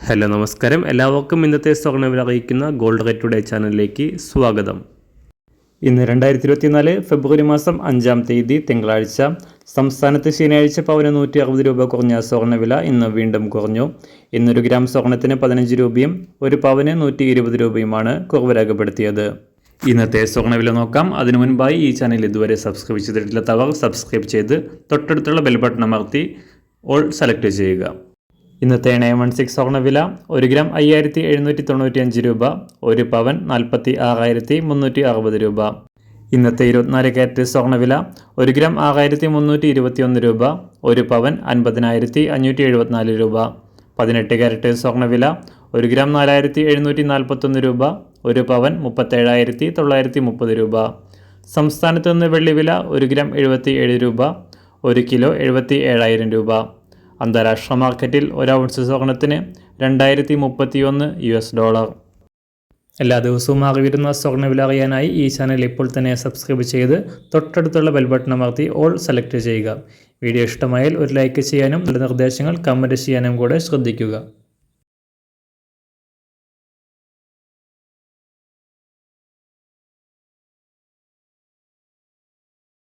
Hello നമസ്കാരം, എല്ലാവർക്കും ഇന്നത്തെ സ്വർണ്ണവില അറിയിക്കുന്ന ഗോൾഡ് റേറ്റ് ടുഡേ ചാനലിലേക്ക് സ്വാഗതം. ഇന്ന് 2024 ഫെബ്രുവരി മാസം 5-ാം തീയതി തിങ്കളാഴ്ച. സംസ്ഥാനത്ത് ശനിയാഴ്ച പവന് 160 രൂപ കുറഞ്ഞ സ്വർണ്ണവില ഇന്ന് വീണ്ടും കുറഞ്ഞു. ഇന്നൊരു ഗ്രാം സ്വർണ്ണത്തിന് 15 രൂപയും ഒരു പവന് 120 രൂപയുമാണ് കുറവ് രേഖപ്പെടുത്തിയത്. ഇന്നത്തെ സ്വർണ്ണവില നോക്കാം. അതിനു മുൻപായി ഈ ചാനൽ ഇതുവരെ സബ്സ്ക്രൈബ് ചെയ്തിട്ടില്ലാത്തവർ സബ്സ്ക്രൈബ് ചെയ്ത് തൊട്ടടുത്തുള്ള ബെൽ ബട്ടൺ അമർത്തി ഓൾ സെലക്ട് ചെയ്യുക. ഇന്നത്തെ 916 സ്വർണ്ണവില 1 ഗ്രാം 5795 രൂപ, ഒരു പവൻ 46,360 രൂപ. ഇന്നത്തെ 24 കാരറ്റ് സ്വർണ്ണവില 1 ഗ്രാം 6321 രൂപ, ഒരു പവൻ 50,574 രൂപ. 18 കാരറ്റ് സ്വർണ്ണവില 1 ഗ്രാം 4741 രൂപ, ഒരു പവൻ 37,930 രൂപ. സംസ്ഥാനത്ത് നിന്ന് വെള്ളിവില 1 ഗ്രാം 77 രൂപ, 1 കിലോ 77,000 രൂപ. അന്താരാഷ്ട്ര മാർക്കറ്റിൽ 1 ഔൺസ് സ്വർണത്തിന് 2031 US$. എല്ലാ ദിവസവും മാറി വരുന്ന സ്വർണ്ണവില അറിയാനായി ഈ ചാനൽ ഇപ്പോൾ തന്നെ സബ്സ്ക്രൈബ് ചെയ്ത് തൊട്ടടുത്തുള്ള ബെൽ ബട്ടൺ അമർത്തി ഓൾ സെലക്ട് ചെയ്യുക. വീഡിയോ ഇഷ്ടമായാൽ ഒരു ലൈക്ക് ചെയ്യാനും നല്ല നിർദ്ദേശങ്ങൾ കമൻറ്റ് ചെയ്യാനും കൂടെ ശ്രദ്ധിക്കുക.